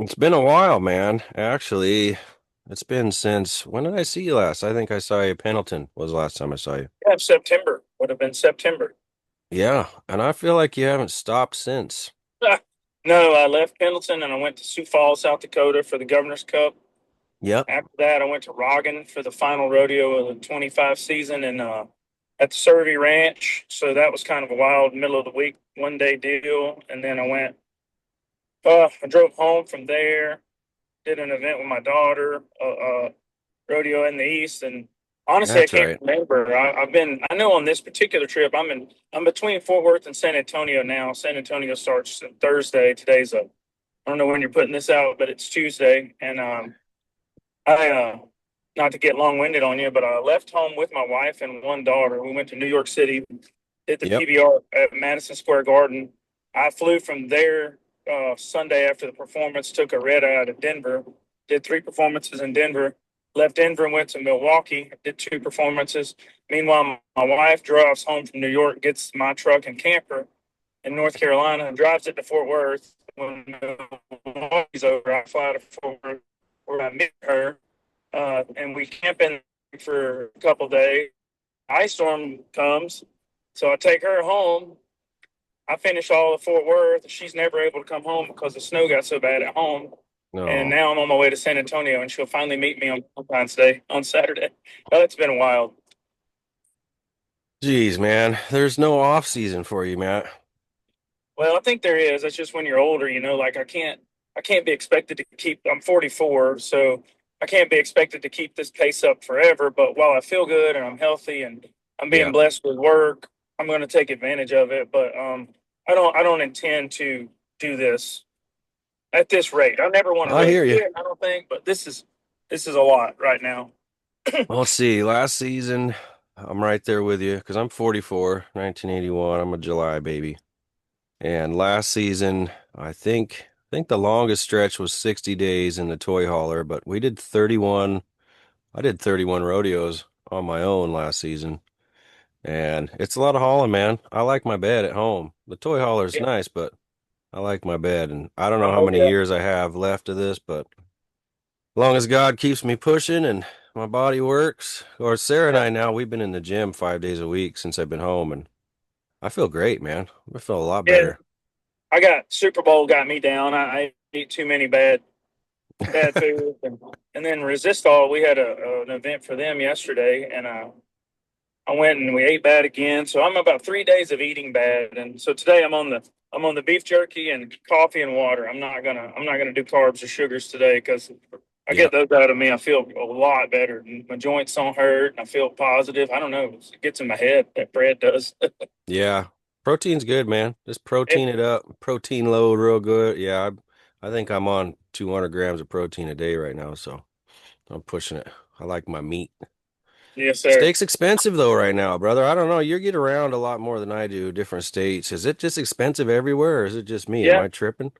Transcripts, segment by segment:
It's been a while, man. Actually, it's been since when did I see you last? I think I saw you. Pendleton was the last time I saw you. Yeah, September would have been September. Yeah, and I feel like you haven't stopped since. Ah, no, I left Pendleton and I went to Sioux Falls, South Dakota for the Governor's Cup. Yep, After that, I went to Roggin for the final rodeo of the 25 season and at the Survey Ranch. So that was kind of a wild middle of the week, 1 day deal. And then I drove home from there, did an event with my daughter, rodeo in the East. And honestly, I that's can't right. remember. I know on this particular trip, I'm between Fort Worth and San Antonio now. San Antonio starts Thursday. I don't know when you're putting this out, but it's Tuesday. And not to get long winded on you, but I left home with my wife and one daughter. We went to New York City, did the Yep, PBR at Madison Square Garden. I flew from there Sunday after the performance, took a red eye to Denver, did three performances in Denver, left Denver and went to Milwaukee, did two performances. Meanwhile, my wife drives home from New York, gets my truck and camper in North Carolina, and drives it to Fort Worth. When Milwaukee's over, I fly to Fort Worth where I meet her, and we camp in for a couple of days. Ice storm comes, so I take her home. I finish all of Fort Worth. She's never able to come home because the snow got so bad at home. And no. now I'm on my way to San Antonio, and she'll finally meet me on Valentine's Day on Saturday. Oh, it's been wild. Geez, man, there's no off season for you, Matt. Well, I think there is. It's just when you're older, like I can't be expected to keep. I'm 44, so I can't be expected to keep this pace up forever. But while I feel good and I'm healthy and I'm being Yeah, blessed with work, I'm going to take advantage of it. But I don't intend to do this at this rate. I never want to I really hear you. quit. I don't think, but this is a lot right now. Well, let's see. Last season, I'm right there with you because I'm 44, 1981. I'm a July baby. And last season, I think the longest stretch was 60 days in the toy hauler, but we did 31. I did 31 rodeos on my own last season, and it's a lot of hauling, man. I like my bed at home. The toy hauler's Yeah, nice, but I like my bed, and I don't know I'm how with many you. years I have left of this, but as long as God keeps me pushing and my body works, or Sarah and Yeah, I now, we've been in the gym 5 days a week since I've been home, and I feel great, man. I feel a lot yeah. better. I got Super Bowl got me down. I eat too many bad food, and then Resistol. We had an event for them yesterday, and I went and we ate bad again. So I'm about 3 days of eating bad, and so today I'm on the beef jerky and coffee and water. I'm not gonna do carbs or sugars today because I get Yep. those out of me. I feel a lot better. My joints don't hurt, and I feel positive. I don't know. It gets in my head. That bread does. Yeah. Protein's good, man. Just Yeah. protein it up. Protein load real good. Yeah, I think I'm on 200 grams of protein a day right now, so I'm pushing it. I like my meat. Yes, sir. Steak's expensive though right now, brother. I don't know. You get around a lot more than I do, different states. Is it just expensive everywhere, or is it just me? Am Yeah. I tripping?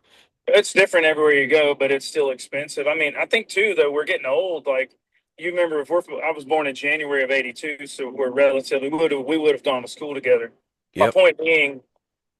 It's different everywhere you go, but it's still expensive. I mean, I think too, though, we're getting old. Like you remember, I was born in January of '82, so we're relatively we would have gone to school together. My Yep. point being,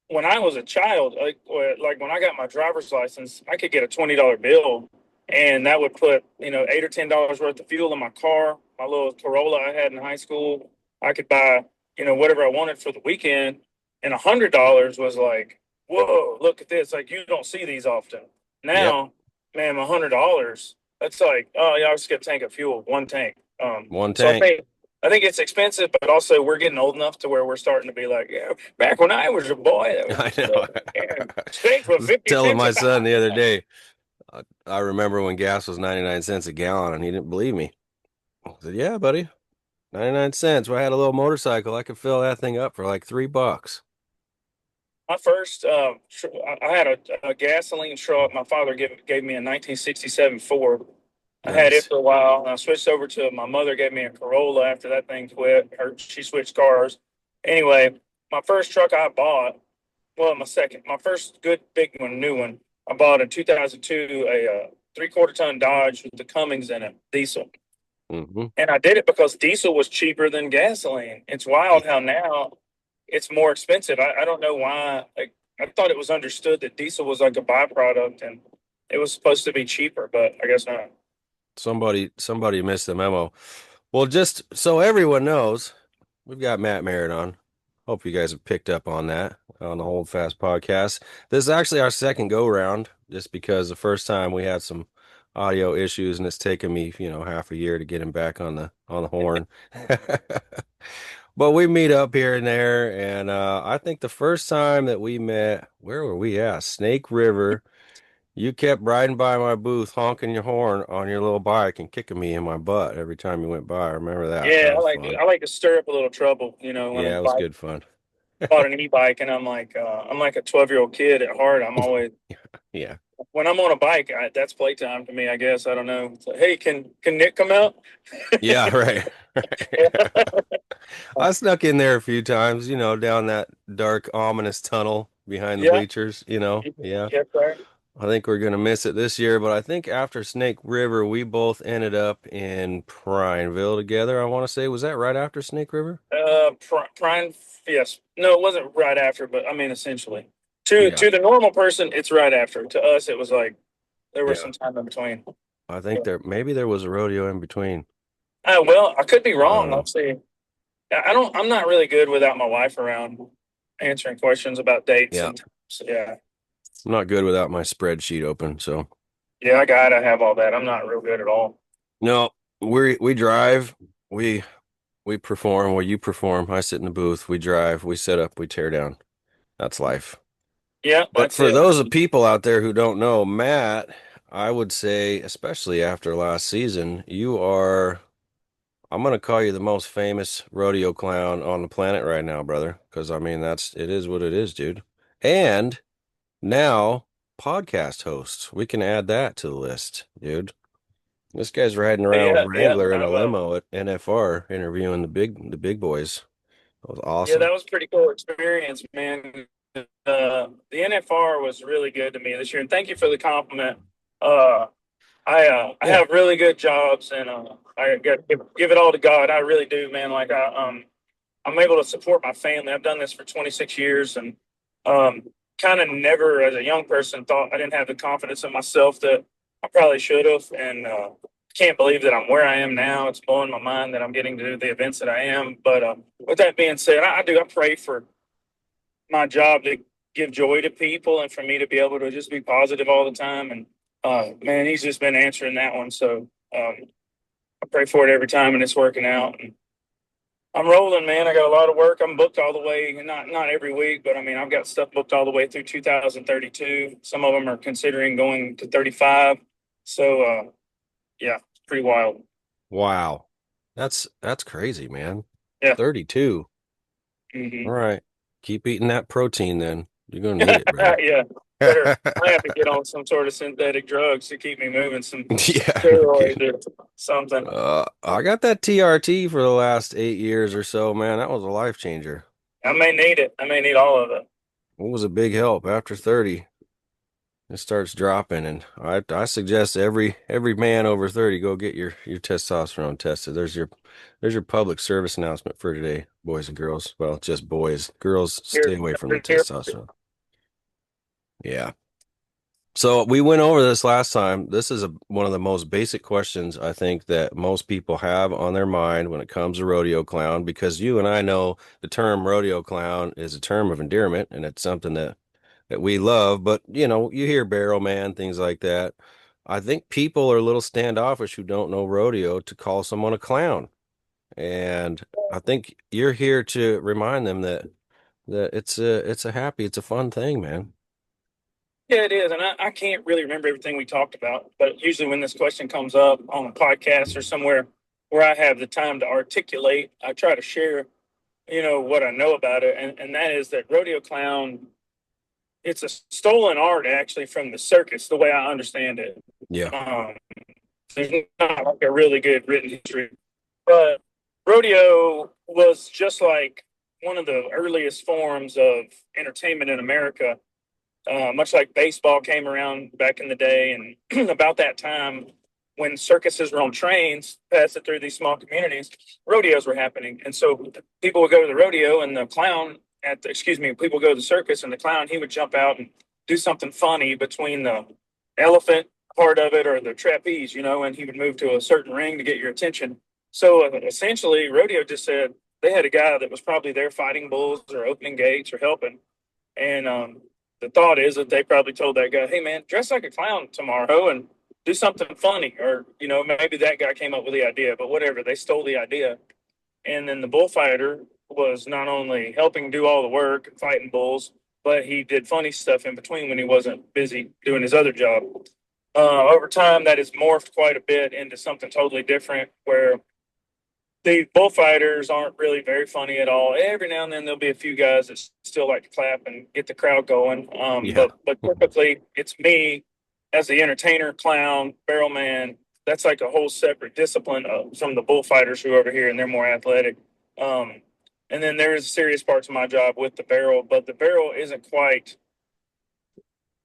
when I was a child, like when I got my driver's license, I could get a $20 bill, and that would put $8 or $10 worth of fuel in my car. My little Corolla I had in high school, I could buy whatever I wanted for the weekend, and $100 was like, whoa, look at this! Like you don't see these often. Yep. Now, man, $100, that's like, oh yeah, I just get a tank of fuel, one tank. One So I tank. think I think it's expensive, but also we're getting old enough to where we're starting to be like, yeah, back when I was a boy, that was, I know. yeah, steaks I were was 50 telling cents my a son the pound. other day, I remember when gas was 99 cents a gallon and he didn't believe me. I said, "Yeah, buddy. 99 cents. Well, I had a little motorcycle. I could fill that thing up for like $3." My first, I had a gasoline truck. My father gave me a 1967 Ford. I had it Nice. for a while, and I switched over to my mother gave me a Corolla after that thing quit. She switched cars. Anyway, my first truck I bought, well, my first good big one, new one, I bought in 2002 a 3/4 ton Dodge with the Cummings in it, diesel. Hmm. And I did it because diesel was cheaper than gasoline. It's wild how now it's more expensive. I don't know why. Like I thought it was understood that diesel was like a byproduct, and it was supposed to be cheaper, but I guess not. Somebody missed the memo. Well, just so everyone knows, we've got Matt Merritt on. Hope you guys have picked up on that on the Hold Fast podcast. This is actually our second go round, just because the first time we had some audio issues, and it's taken me, half a year to get him back on the horn. But we meet up here and there, and I think the first time that we met, where were we at? Snake River. You kept riding by my booth, honking your horn on your little bike and kicking me in my butt every time you went by. I remember that. Yeah, That was fun. I like to stir up a little trouble, when Yeah, I'm it was good fun. bought an e-bike, and I'm like a 12-year-old kid at heart. I'm always Yeah. when I'm on a bike, that's playtime to me. I guess I don't know. It's like, hey, can Nick come out? Yeah, right. I snuck in there a few times, down that dark, ominous tunnel behind the Yeah, bleachers, Yeah. yes, sir. I think we're gonna miss it this year, but I think after Snake River, we both ended up in Prineville together. I want to say, was that right after Snake River? Prime, yes. No, it wasn't right after, but I mean, essentially, to Yeah. the normal person, it's right after. To us, it was like there was Yeah. some time in between. I Yeah. think maybe there was a rodeo in between. Well, I could be I don't wrong. know. Let's see. I don't. I'm not really good without my wife around answering questions about dates Yeah. and times. Yeah, I'm not good without my spreadsheet open, so yeah. I gotta have all that. I'm not real good at all. no, we drive, we we perform, well, you perform, I sit in the booth, we drive, we set up, we tear down. That's life. Yeah, But that's for it. those of people out there who don't know, Matt, I would say, especially after last season, I'm gonna call you the most famous rodeo clown on the planet right now, brother. Because I mean it is what it is, dude. And now podcast hosts. We can add that to the list, dude. This guy's riding around with Yeah, yeah. Wrangler in a limo at NFR interviewing the big boys. That was Yeah, awesome. that was a pretty cool experience, man. The NFR was really good to me this year, and thank you for the compliment. I Yeah. have really good jobs, and I got to give it all to God. I really do, man. I'm able to support my family. I've done this for 26 years, and um, kind of never, as a young person, thought I didn't have the confidence in myself that I probably should have. And can't believe that I'm where I am now. It's blowing my mind that I'm getting to do the events that I am. But with that being said, I pray for my job to give joy to people and for me to be able to just be positive all the time. And man, he's just been answering that one. So I pray for it every time, and it's working out. And I'm rolling, man. I got a lot of work. I'm booked all the way, not every week, but I mean, I've got stuff booked all the way through 2032. Some of them are considering going to 35. So, yeah, it's pretty wild. Wow. That's crazy, man. Yeah. 32. All Hmm. right. Keep eating that protein then. You're gonna need it, brother. Yeah. Better. I have to get on some sort of synthetic drugs to keep me moving, some Yeah, no steroids kidding. or something. I got that TRT for the last 8 years or so, man. That was a life changer. I may need it. I may need all of it. It was a big help after 30. It starts dropping, and I suggest every man over 30 go get your testosterone tested. There's your public service announcement for today, boys and girls. Well, just boys. Girls, Here, stay away from the here. testosterone. Yeah. So we went over this last time. This is one of the most basic questions I think that most people have on their mind when it comes to rodeo clown, because you and I know the term rodeo clown is a term of endearment, and it's something that we love. But you hear barrel man, things like that. I think people are a little standoffish who don't know rodeo to call someone a clown, and I think you're here to remind them that it's a fun thing, man. Yeah, it is. And I can't really remember everything we talked about, but usually when this question comes up on a podcast or somewhere where I have the time to articulate, I try to share, what I know about it. And that is that rodeo clown, it's a stolen art actually from the circus, the way I understand it. Yeah. Um, there's not like a really good written history, but rodeo was just like one of the earliest forms of entertainment in America, much like baseball came around back in the day. And about that time, when circuses were on trains passing through these small communities, rodeos were happening. And so people would go to the rodeo, and the clown people would go to the circus, and the clown, he would jump out and do something funny between the elephant part of it or the trapeze, and he would move to a certain ring to get your attention. So essentially, Rodeo just said they had a guy that was probably there fighting bulls or opening gates or helping. And the thought is that they probably told that guy, hey, man, dress like a clown tomorrow and do something funny. Or, maybe that guy came up with the idea, but whatever, they stole the idea. And then the bullfighter was not only helping do all the work and fighting bulls, but he did funny stuff in between when he wasn't busy doing his other job. Over time, that has morphed quite a bit into something totally different where the bullfighters aren't really very funny at all. Every now and then there'll be a few guys that still like to clap and get the crowd going. Yeah. But typically it's me as the entertainer, clown, barrel man. That's like a whole separate discipline from the bullfighters who are over here and they're more athletic. Um, and then there is serious parts of my job with the barrel, but the barrel isn't quite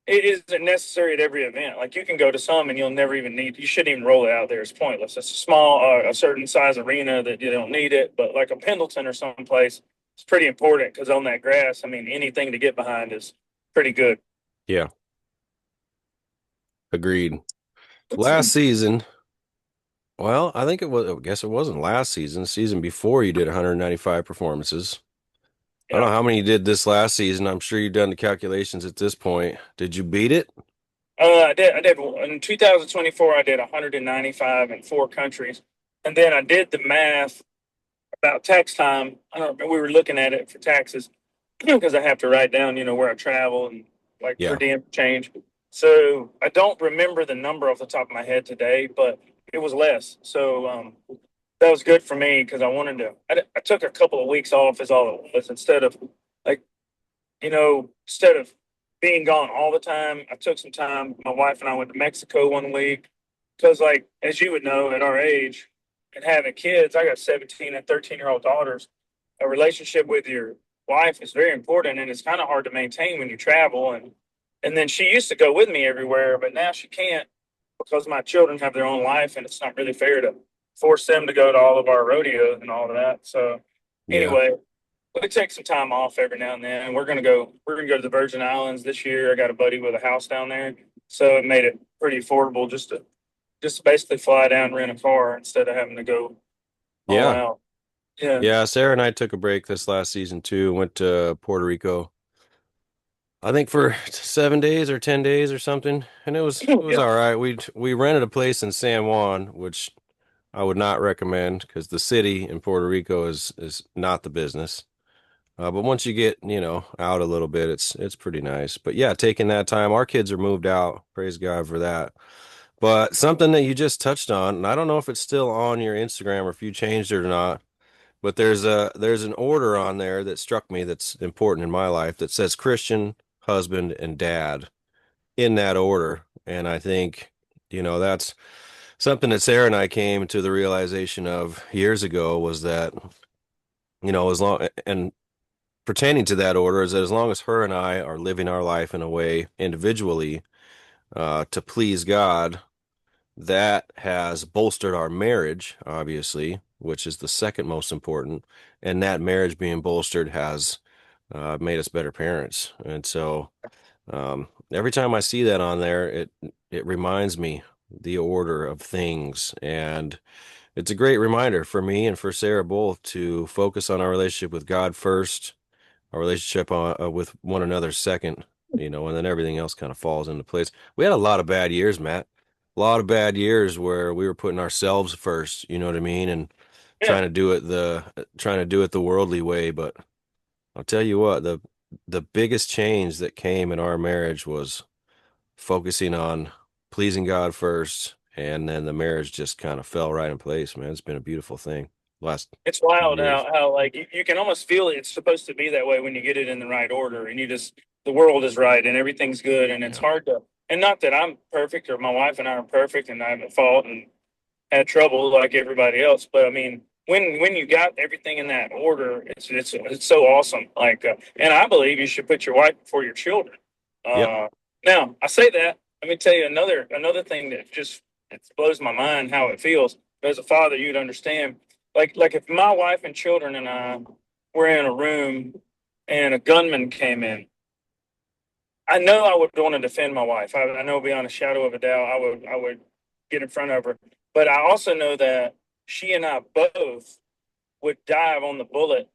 it isn't necessary at every event. Like you can go to some and you'll never even need. You shouldn't even roll it out there. It's pointless. It's a small, a certain size arena that you don't need it. But like a Pendleton or someplace, it's pretty important because on that grass, I mean, anything to get behind is pretty good. Yeah. Agreed. Last season, well, I think it was, I guess it wasn't last season, season before you did 195 performances. I don't Yeah. know how many you did this last season. I'm sure you've done the calculations at this point. Did you beat it? I did in 2024. I did 195 in 4 countries, and then I did the math about tax time. I don't. We were looking at it for taxes, because I have to write down, where I travel and like per Yeah. diem change. So I don't remember the number off the top of my head today, but it was less. So that was good for me because I wanted to. I took a couple of weeks off, is all it was. Like instead of being gone all the time, I took some time. My wife and I went to Mexico one week because, like as you would know, at our age and having kids, I got 17 and 13-year-old daughters. A relationship with your wife is very important, and it's kind of hard to maintain when you travel. And then she used to go with me everywhere, but now she can't because my children have their own life, and it's not really fair to force them to go to all of our rodeos and all of that. So Yeah. anyway, we take some time off every now and then. We're gonna go. We're gonna go to the Virgin Islands this year. I got a buddy with a house down there, so it made it pretty affordable just to basically fly down and rent a car instead of having to go all Yeah. out. Yeah, Yeah. Sarah and I took a break this last season too. Went to Puerto Rico. I think for 7 days or 10 days or something. And it was yeah, all right. We rented a place in San Juan, which I would not recommend because the city in Puerto Rico is not the business. But once you get, out a little bit, it's pretty nice. But yeah, taking that time, our kids are moved out. Praise God for that. But something that you just touched on, and I don't know if it's still on your Instagram or if you changed it or not, but there's an order on there that struck me that's important in my life that says Christian, husband, and dad in that order. And I think, that's something that Sarah and I came to the realization of years ago was that, as long and pertaining to that order is that as long as her and I are living our life in a way individually to please God, that has bolstered our marriage, obviously, which is the second most important. And that marriage being bolstered has made us better parents. And so every time I see that on there, it reminds me the order of things. And it's a great reminder for me and for Sarah both to focus on our relationship with God first, our relationship with one another second, and then everything else kind of falls into place. We had a lot of bad years, Matt. A lot of bad years where we were putting ourselves first, you know what I mean, and yeah. trying to do it the worldly way. But I'll tell you what, the biggest change that came in our marriage was focusing on pleasing God first, and then the marriage just kind of fell right in place, man. It's been a beautiful thing last It's few wild years. how like you can almost feel it's supposed to be that way when you get it in the right order and you just the world is right and everything's good and it's Yeah. hard to and not that I'm perfect or my wife and I are perfect and I haven't fought and had trouble like everybody else. But I mean, when you got everything in that order, it's so awesome. Like, and I believe you should put your wife before your children. Yep. Uh, now I say that. Let me tell you another thing that just it blows my mind how it feels. As a father, you'd understand. Like if my wife and children and I were in a room and a gunman came in, I know I would want to defend my wife. I know beyond a shadow of a doubt, I would get in front of her. But I also know that she and I both would dive on the bullet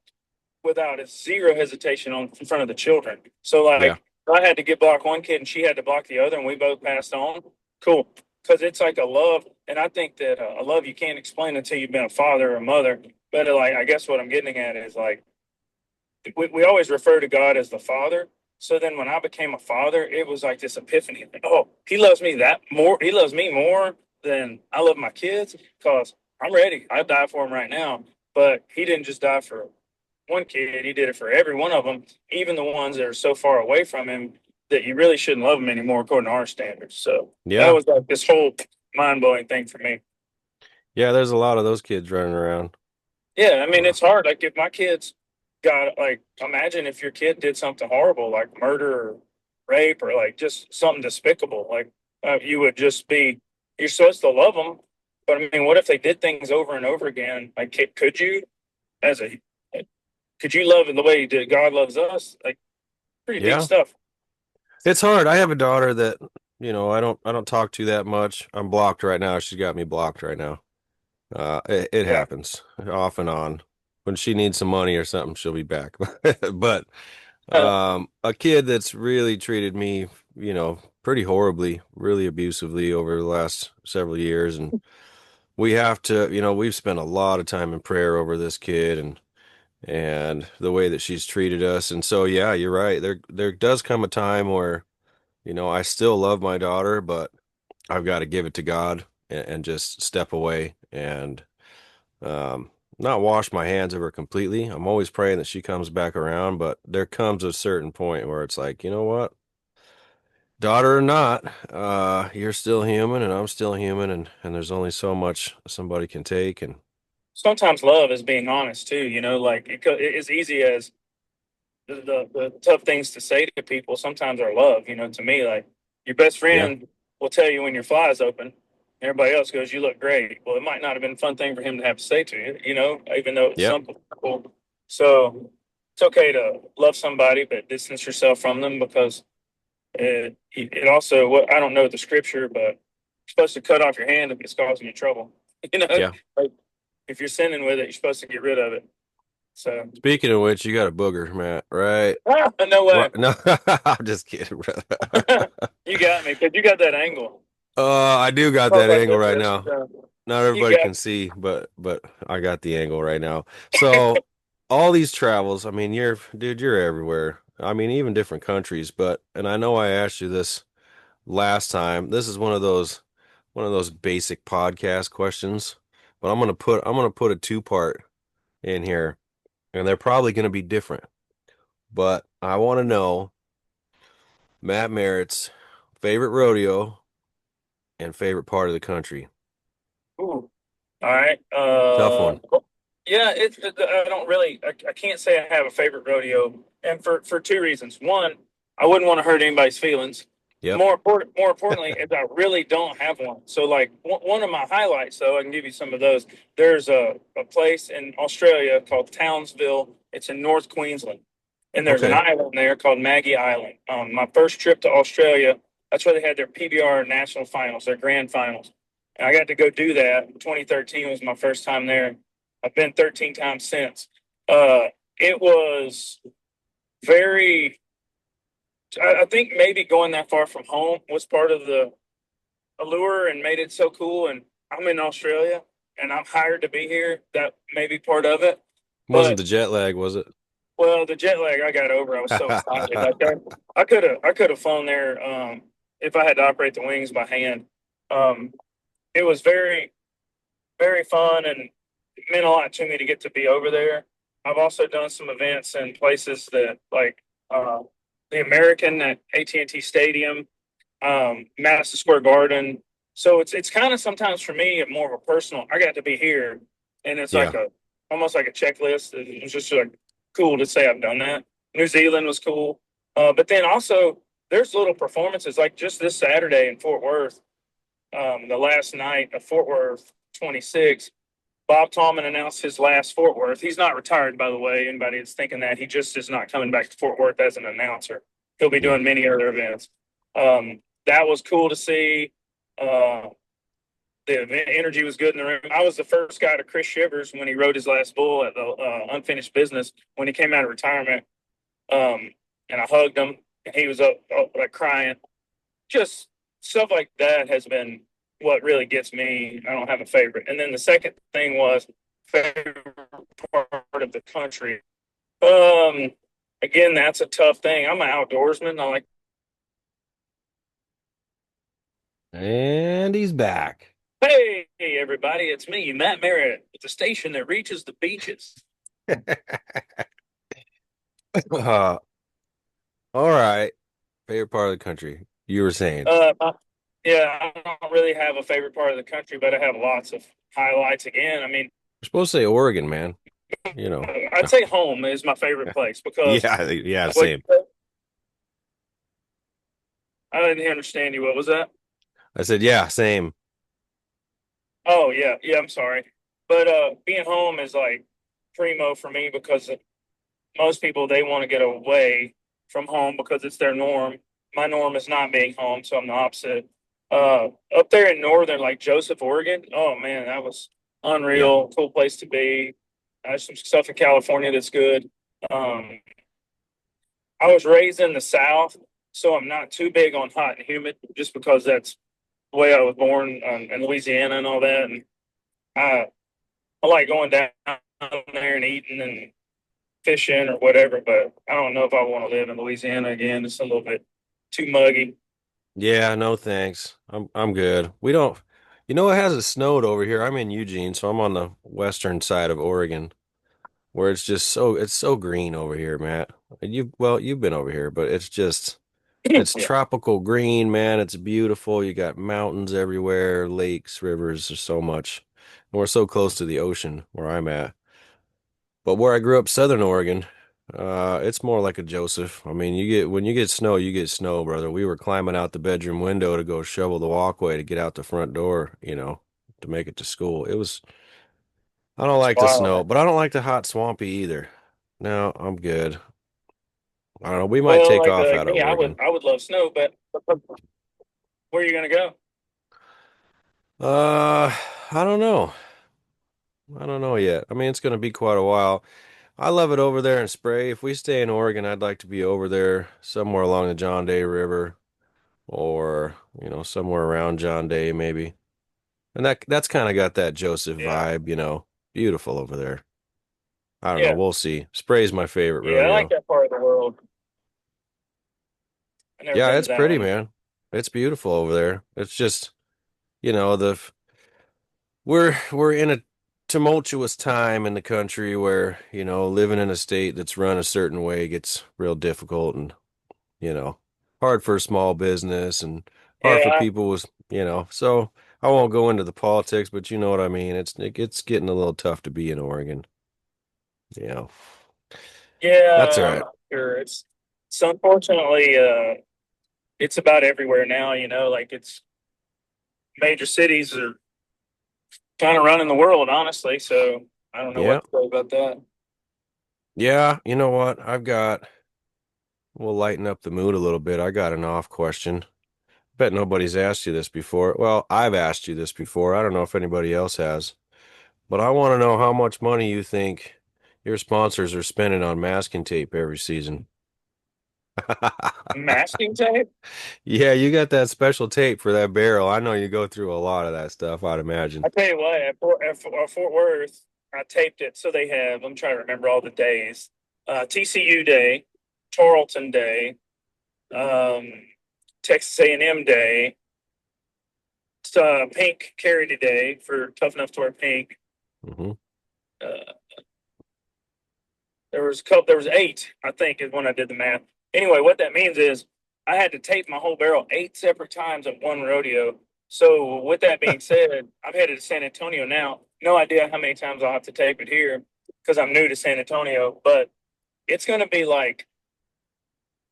without a zero hesitation on in front of the children. So Yeah. like I had to get block one kid and she had to block the other, and we both passed on. Cool, because it's like a love, and I think that a love you can't explain until you've been a father or a mother. But like I guess what I'm getting at is like we always refer to God as the Father. So then when I became a father, it was like this epiphany. Like, oh, he loves me that more. He loves me more than I love my kids because I'm ready. I'd die for him right now. But he didn't just die for one kid. He did it for every one of them, even the ones that are so far away from him that you really shouldn't love them anymore according to our standards. So that Yeah. was like this whole mind blowing thing for me. Yeah, there's a lot of those kids running around. Yeah, I mean, Uh, it's hard. Like, if my kids got, like, imagine if your kid did something horrible, like murder or rape or like just something despicable. Like, you would just be, you're supposed to love them. But I mean, what if they did things over and over again? Like, could you, as a, could you love in the way that God loves us? Like, pretty deep yeah. stuff. It's hard. I have a daughter that, I don't talk to that much. I'm blocked right now. She's got me blocked right now. It Yeah. happens off and on. When she needs some money or something, she'll be back. But Uh, a kid that's really treated me, pretty horribly, really abusively over the last several years, and we have to, we've spent a lot of time in prayer over this kid and the way that she's treated us. And so, yeah, you're right. There does come a time where, I still love my daughter, but I've got to give it to God and just step away and um, not wash my hands of her completely. I'm always praying that she comes back around, but there comes a certain point where it's like, you know what? Daughter or not, you're still human and I'm still human, and there's only so much somebody can take. And Sometimes love is being honest too, like it's easy as the tough things to say to people sometimes are love. To me, like your best yeah, friend will tell you when your fly's open. Everybody else goes, "You look great." Well, it might not have been a fun thing for him to have to say to you, even though it's yeah, simple. So it's okay to love somebody, but distance yourself from them because it also, what I don't know the scripture, but you're supposed to cut off your hand if it's causing you trouble. You know, yeah. like if you're sinning with it, you're supposed to get rid of it. So, Speaking of which, you got a booger, Matt, right? no Right. way. No, I'm just kidding, brother. You got me because you got that angle. I do got Talk that like angle this. right now. Not You everybody got can see, but I got the angle right now. So all these travels, I mean, you're everywhere. I mean, even different countries, and I know I asked you this last time. This is one of those basic podcast questions, but I'm gonna put a two-part in here, and they're probably gonna be different. But I want to know Matt Merritt's favorite rodeo and favorite part of the country. Ooh. All right. Tough one. Yeah, I don't really, I can't say I have a favorite rodeo, and for two reasons. One, I wouldn't want to hurt anybody's feelings. Yep. More importantly, is I really don't have one. So, like one of my highlights, though, I can give you some of those. There's a place in Australia called Townsville. It's in North Queensland, and there's an Okay. island there called Maggie Island. My first trip to Australia, that's where they had their PBR national finals, their grand finals. And I got to go do that. 2013 was my first time there. I've been 13 times since. It was very, I think maybe going that far from home was part of the allure and made it so cool. And I'm in Australia and I'm hired to be here. That may be part of it. Wasn't But the jet lag, was it? well, the jet lag I got over. I was so excited. Like I could have flown there if I had to operate the wings by hand. Um, it was very very fun and it meant a lot to me to get to be over there. I've also done some events in places that like uh, the American at AT&T Stadium, Madison Square Garden. So it's kind of sometimes for me more of a personal. I got to be here, and it's like Yeah. a almost like a checklist. It's just like cool to say I've done that. New Zealand was cool, but then also there's little performances like just this Saturday in Fort Worth. The last night of Fort Worth 26, Bob Tallman announced his last Fort Worth. He's not retired, by the way. Anybody that's thinking that he just is not coming back to Fort Worth as an announcer. He'll be Yeah. doing many other events. That was cool to see. Uh, the energy was good in the room. I was the first guy to Chris Shivers when he rode his last bull at the Unfinished Business when he came out of retirement. And I hugged him, and he was up like crying. Just stuff like that has been what really gets me. I don't have a favorite. And then the second thing was favorite part of the country. Um, Again, that's a tough thing. I'm an outdoorsman. I like, And he's back. hey, everybody, it's me, Matt Merritt, at the station that reaches the beaches. Uh, all right. Favorite part of the country. You were saying. Uh, yeah, I don't really have a favorite part of the country, but I have lots of highlights. Again, I mean, You're supposed to say Oregon, man. You know. I'd say home is my favorite place because Yeah, yeah, what same. I didn't understand you. What was that? I said, yeah, same. Oh yeah, yeah. I'm sorry, but being home is like primo for me because most people they want to get away from home because it's their norm. My norm is not being home, so I'm the opposite. Up there in northern, like Joseph, Oregon. Oh man, that was Yeah. unreal. Cool place to be. There's some stuff in California that's good. Um, I was raised in the South, so I'm not too big on hot and humid, just because that's the way I was born in Louisiana and all that. And I like going down there and eating and fishing or whatever, but I don't know if I want to live in Louisiana again. It's a little bit too muggy. Yeah, no thanks. I'm good. We don't you know it hasn't snowed over here. I'm in Eugene, so I'm on the western side of Oregon, where it's so green over here, Matt. And you've been over here, but it's Yeah, tropical green, man. It's beautiful. You got mountains everywhere, lakes, rivers, there's so much. And we're so close to the ocean where I'm at. But where I grew up, Southern Oregon, it's more like a Joseph. I mean, when you get snow, brother. We were climbing out the bedroom window to go shovel the walkway to get out the front door, to make it to school. I don't it's like the wild. snow, but I don't like the hot swampy either. No, I'm good. I don't know. We might Well, take off like out of me, Oregon. I would love snow, but where are you gonna go? Uh, I don't know. I don't know yet. I mean, it's going to be quite a while. I love it over there in Spray. If we stay in Oregon, I'd like to be over there somewhere along the John Day River or, somewhere around John Day maybe. And that's kind of got that Joseph Yeah, vibe, beautiful over there. I don't know. yeah, We'll see. Spray's my favorite yeah. I like rodeo. that part of the world. I've never Yeah, been to it's that pretty, one. man. It's beautiful over there. It's just, you know, the we're in a tumultuous time in the country where, living in a state that's run a certain way gets real difficult and, you know, hard for a small business and hard for Yeah, people so I won't go into the politics, but you know what I mean. It's getting a little tough to be in Oregon. Yeah. That's all yeah. I'm right. not sure. It's unfortunately it's about everywhere now. Like it's major cities are kind of running the world, honestly. So I don't know Yeah. what to say about that. Yeah. You know what? We'll lighten up the mood a little bit. I got an off question. Bet nobody's asked you this before. Well, I've asked you this before. I don't know if anybody else has, but I want to know how much money you think your sponsors are spending on masking tape every season. Masking tape. Yeah, you got that special tape for that barrel. I know you go through a lot of that stuff, I'd I imagine. tell you what, Fort Worth, I taped it so they have. I'm trying to remember all the days. TCU Day, Tarleton Day, um, Texas A&M Day, Pink Carry Day for Tough Enough to Wear Pink. Hmm. Uh, there was a couple. There was eight, I think, is when I did the math. Anyway, what that means is I had to tape my whole barrel eight separate times at one rodeo. So, with that being said, I'm headed to San Antonio now. No idea how many times I'll have to tape it here because I'm new to San Antonio, but it's going to be like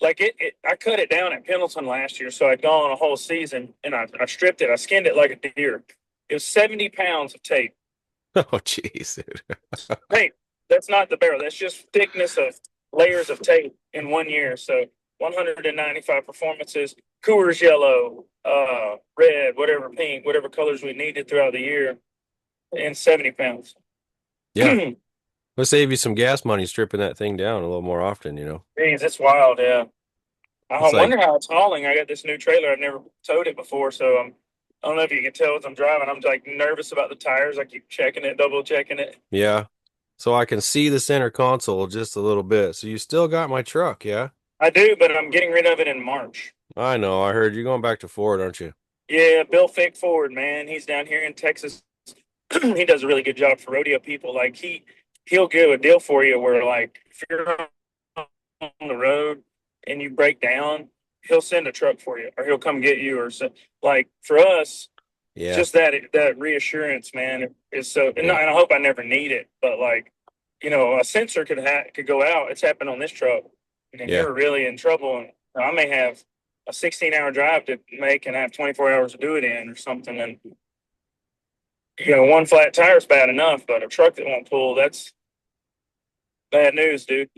I cut it down at Pendleton last year, so I'd gone a whole season and I stripped it. I skinned it like a deer. It was 70 pounds of tape. Oh, jeez, dude. Tape. That's not the barrel. That's just thickness of layers of tape in one year. So 195 performances, Coors Yellow, red, whatever pink, whatever colors we needed throughout the year, and 70 pounds. Yeah. Jeez, Let's save you some gas money stripping that thing down a little more often, you know. it's wild. Yeah. I It's like, wonder how it's hauling. I got this new trailer. I've never towed it before, so I don't know if you can tell as I'm driving. I'm like nervous about the tires. I keep checking it, double checking it. yeah. So I can see the center console just a little bit. So you still got my truck, yeah? I do, but I'm getting rid of it in March. I know. I heard you're going back to Ford, aren't you? Yeah, Bill Fick Ford, man. He's down here in Texas. He does a really good job for rodeo people. Like he'll give a deal for you where like if you're on the road and you break down, he'll send a truck for you or he'll come get you or so, like for us, Yeah. just that reassurance, man, is so and Yeah. I hope I never need it, but like, a sensor could go out. It's happened on this truck. And then Yeah. you're really in trouble and I may have a 16-hour drive to make and I have 24 hours to do it in or something and one flat tire is bad enough, but a truck that won't pull, that's bad news, dude.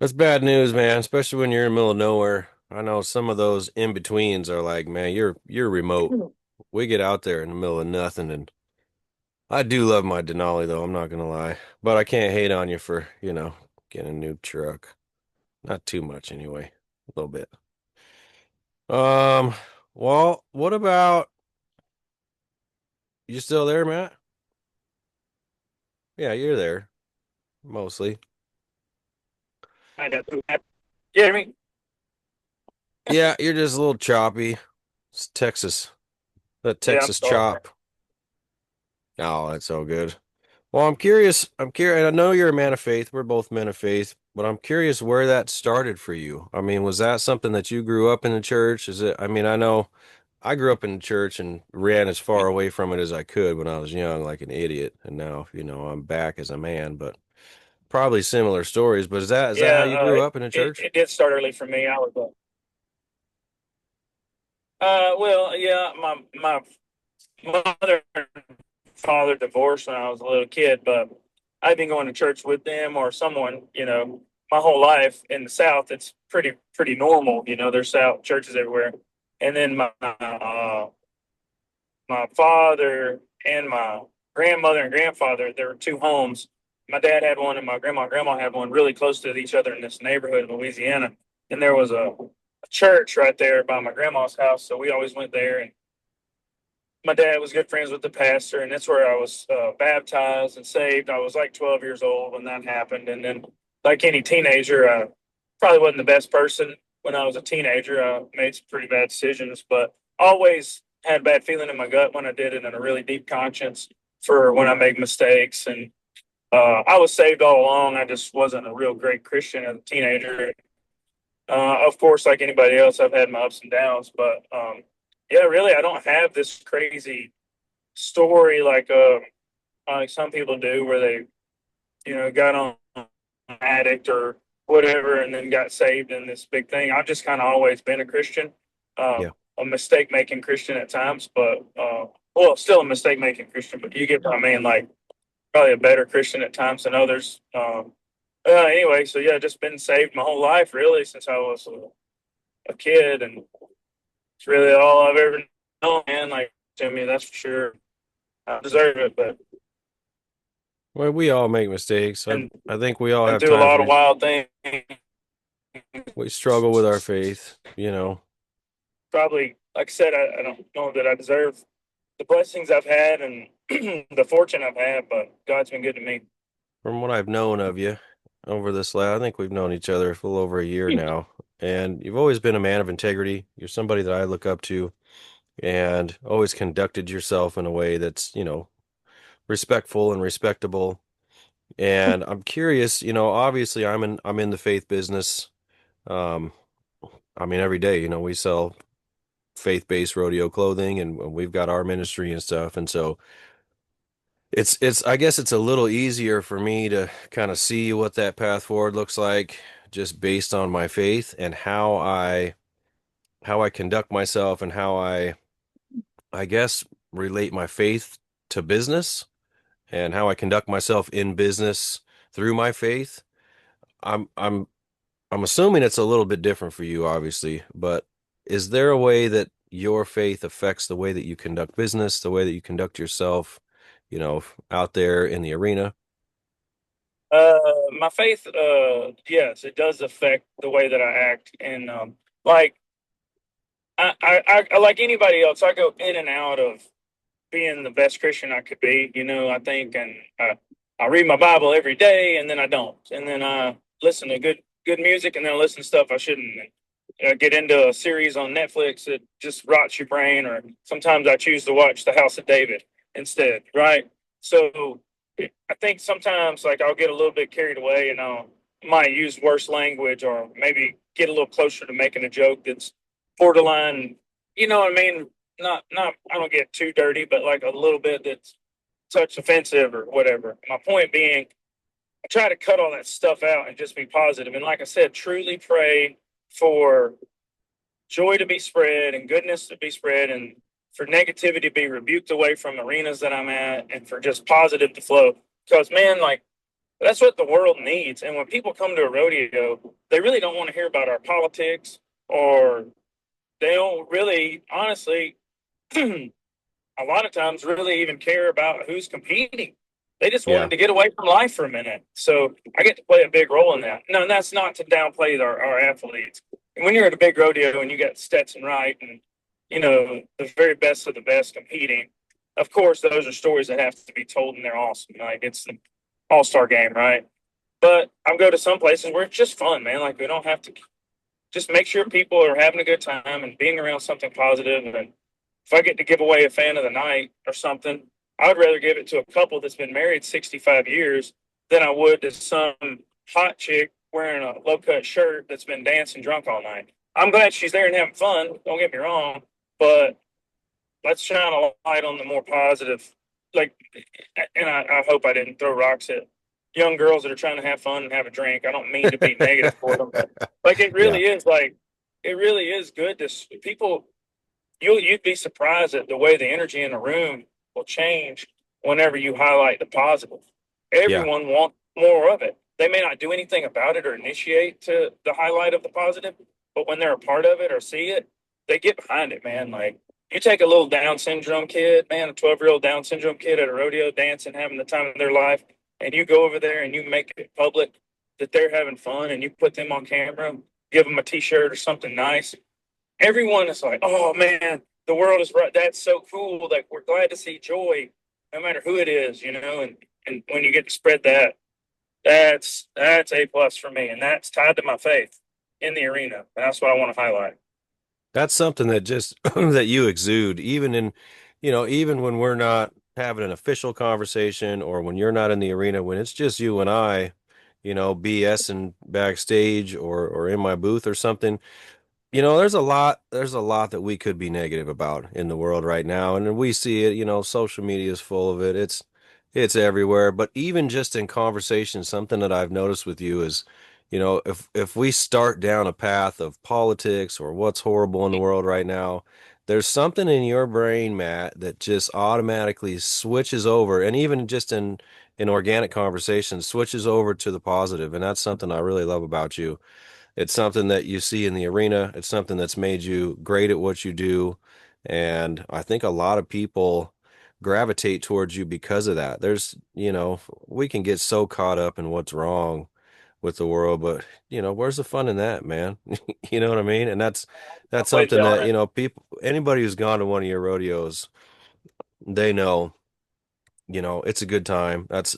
That's bad news, man, especially when you're in the middle of nowhere. I know some of those in betweens are like, man, you're remote. We get out there in the middle of nothing, and I do love my Denali though, I'm not gonna lie. But I can't hate on you for, getting a new truck. Not too much anyway. A little bit. Um, well, what about you still there, Matt? Yeah, you're there mostly. I got yeah, I mean, Yeah, you're just a little choppy. It's Texas. That yeah, I'm Texas sorry, man. chop. Oh, that's so good. Well, I'm curious. I'm curious. I know you're a man of faith. We're both men of faith, but I'm curious where that started for you. I mean, was that something that you grew up in the church? Is it, I mean, I know I grew up in the church and ran as far away from it as I could when I was young, like an idiot. And now, I'm back as a man, but probably similar stories. But is that how Yeah, you grew up in the church? it did start early for me. I was, well, yeah, my mother and father divorced when I was a little kid, but I've been going to church with them or someone, my whole life in the South. It's pretty normal, there's South churches everywhere. And then my father and my grandmother and grandfather, there were two homes. My dad had one and my grandma and grandma had one really close to each other in this neighborhood in Louisiana. And there was a church right there by my grandma's house. So we always went there. And my dad was good friends with the pastor. And that's where I was baptized and saved. I was like 12 years old when that happened. And then, like any teenager, I probably wasn't the best person when I was a teenager. I made some pretty bad decisions, but always had a bad feeling in my gut when I did it and a really deep conscience for when I make mistakes. And I was saved all along. I just wasn't a real great Christian as a teenager. Of course, like anybody else, I've had my ups and downs, but yeah, really, I don't have this crazy story like some people do where they, got on an addict or whatever and then got saved in this big thing. I've just kind of always been a Christian, Yeah. a mistake making Christian at times, but well, still a mistake making Christian, but you get what I mean, like probably a better Christian at times than others. Anyway, so yeah, just been saved my whole life really since I was a kid, and it's really all I've ever known, man. Like, I mean, that's for sure. I deserve it, but Well, we all make mistakes. I and I think we all and have do a times lot where of wild things. we struggle with our faith. Probably, like I said, I don't know that I deserve the blessings I've had and the fortune I've had, but God's been good to me. From what I've known of you over this I think we've known each other for a little over a year now, and you've always been a man of integrity. You're somebody that I look up to and always conducted yourself in a way that's, respectful and respectable. And I'm curious, obviously I'm in the faith business. Um, I mean, every day, we sell faith-based rodeo clothing and we've got our ministry and stuff. And so it's I guess it's a little easier for me to kind of see what that path forward looks like just based on my faith and how I conduct myself and how I guess relate my faith to business and how I conduct myself in business through my faith. I'm I'm assuming it's a little bit different for you, obviously, but is there a way that your faith affects the way that you conduct business, the way that you conduct yourself, out there in the arena? My faith, yes, it does affect the way that I act, and like I like anybody else, I go in and out of being the best Christian I could be. I think, and I read my Bible every day, and then I don't, and then I listen to good music, and then I listen to stuff I shouldn't. Get into a series on Netflix that just rots your brain, or sometimes I choose to watch The House of David instead, right? So I think sometimes like I'll get a little bit carried away and I'll might use worse language or maybe get a little closer to making a joke that's borderline, you know what I mean? Not I don't get too dirty, but like a little bit that's touch offensive or whatever. My point being, I try to cut all that stuff out and just be positive. And like I said, truly pray for joy to be spread and goodness to be spread and for negativity to be rebuked away from arenas that I'm at and for just positive to flow. Because man, like that's what the world needs. And when people come to a rodeo, they really don't want to hear about our politics or they don't really honestly a lot of times really even care about who's competing. They just wanted Yeah. to get away from life for a minute. So I get to play a big role in that. No, and that's not to downplay our athletes. And when you're at a big rodeo and you got Stetson Wright and, the very best of the best competing, of course, those are stories that have to be told and they're awesome. Like it's the all-star game, right? But I'll go to some places where it's just fun, man. Like we don't have to just make sure people are having a good time and being around something positive. And if I get to give away a fan of the night or something, I would rather give it to a couple that's been married 65 years than I would to some hot chick wearing a low cut shirt that's been dancing drunk all night. I'm glad she's there and having fun. Don't get me wrong, but let's shine a light on the more positive. Like, and I hope I didn't throw rocks at young girls that are trying to have fun and have a drink. I don't mean to be negative for them, but like Yeah. it really is good to people you'd be surprised at the way the energy in the room will change whenever you highlight the positive. Yeah. Everyone wants more of it. They may not do anything about it or initiate to the highlight of the positive, but when they're a part of it or see it, they get behind it, man. Like you take a little Down syndrome kid, man, a 12-year-old Down syndrome kid at a rodeo dancing, having the time of their life, and you go over there and you make it public that they're having fun and you put them on camera, give them a t-shirt or something nice, everyone is like, "Oh man, the world is right. That's so cool. Like we're glad to see joy, no matter who it is, And when you get to spread that, that's a plus for me, and that's tied to my faith in the arena. And that's what I want to highlight. That's something that just that you exude, even when we're not having an official conversation or when you're not in the arena, when it's just you and I, BSing backstage or in my booth or something. There's a lot that we could be negative about in the world right now, and we see it, social media is full of it. It's everywhere. But even just in conversation, something that I've noticed with you is, if we start down a path of politics or what's horrible in the world right now, there's something in your brain, Matt, that just automatically switches over, and even just in organic conversation, switches over to the positive, and that's something I really love about you. It's something that you see in the arena. It's something that's made you great at what you do. And I think a lot of people gravitate towards you because of that. We can get so caught up in what's wrong with the world, but where's the fun in that, man? You know what I mean? And that's Always something that, honest. people, anybody who's gone to one of your rodeos, they know, it's a good time. That's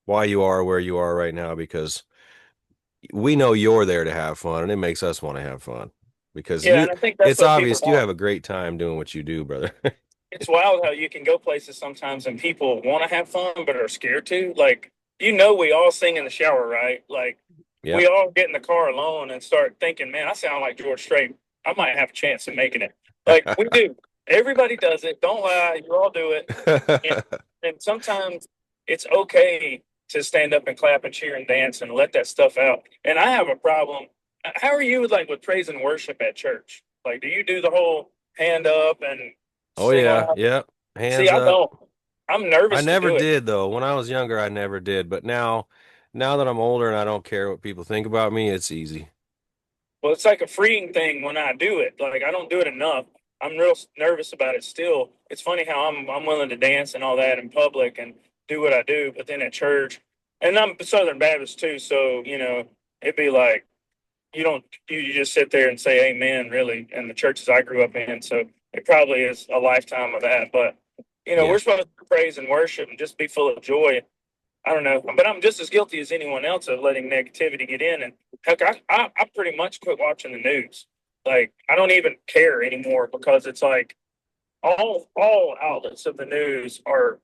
why you are where you are right now, because we know you're there to have fun, and it makes us want to have fun because Yeah, and I think that's it's what people obvious you want. have a great time doing what you do, brother. It's wild how you can go places sometimes and people want to have fun but are scared to. Like, we all sing in the shower, right? Like, we Yep. all get in the car alone and start thinking, man, I sound like George Strait. I might have a chance of making it. Like, we do. Everybody does it. Don't lie. You all do it. And, and sometimes it's okay to stand up and clap and cheer and dance and let that stuff out. And I have a problem. How are you like with praise and worship at church? Like, do you do the whole hand up and Oh sing yeah, loud? yep. See, Hands I up. don't. I'm I nervous to never do it. did though. When I was younger, I never did. But now that I'm older and I don't care what people think about me, it's easy. Well, it's like a freeing thing when I do it. Like I don't do it enough. I'm real nervous about it still. It's funny how I'm willing to dance and all that in public and do what I do, but then at church, and I'm Southern Baptist too, so it'd be like you just sit there and say amen really in the churches I grew up in. So it probably is a lifetime of that. But Yeah. we're supposed to praise and worship and just be full of joy. I don't know, but I'm just as guilty as anyone else of letting negativity get in. And heck, I pretty much quit watching the news. Like I don't even care anymore because it's like all outlets of the news are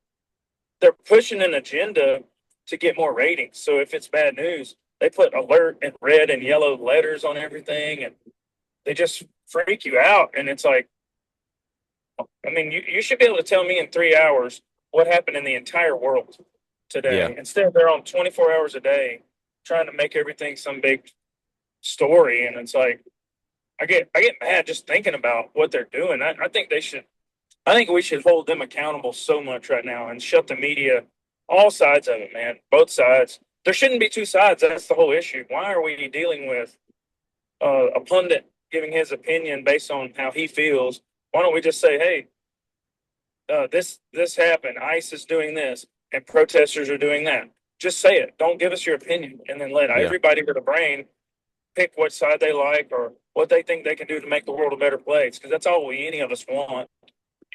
they're pushing an agenda to get more ratings. So if it's bad news, they put alert in red and yellow letters on everything, and they just freak you out. And it's like, I mean, you should be able to tell me in 3 hours what happened in the entire world Yeah. today. Instead, they're on 24 hours a day trying to make everything some big story. And it's like, I get mad just thinking about what they're doing. I think they should, I think we should hold them accountable so much right now and shut the media, all sides of it, man, both sides. There shouldn't be two sides. That's the whole issue. Why are we dealing with a pundit giving his opinion based on how he feels? Why don't we just say, hey, this happened. ICE is doing this, and protesters are doing that. Just say it. Don't give us your opinion, and then let Yeah. everybody with a brain pick what side they like or what they think they can do to make the world a better place. Because that's all any of us want.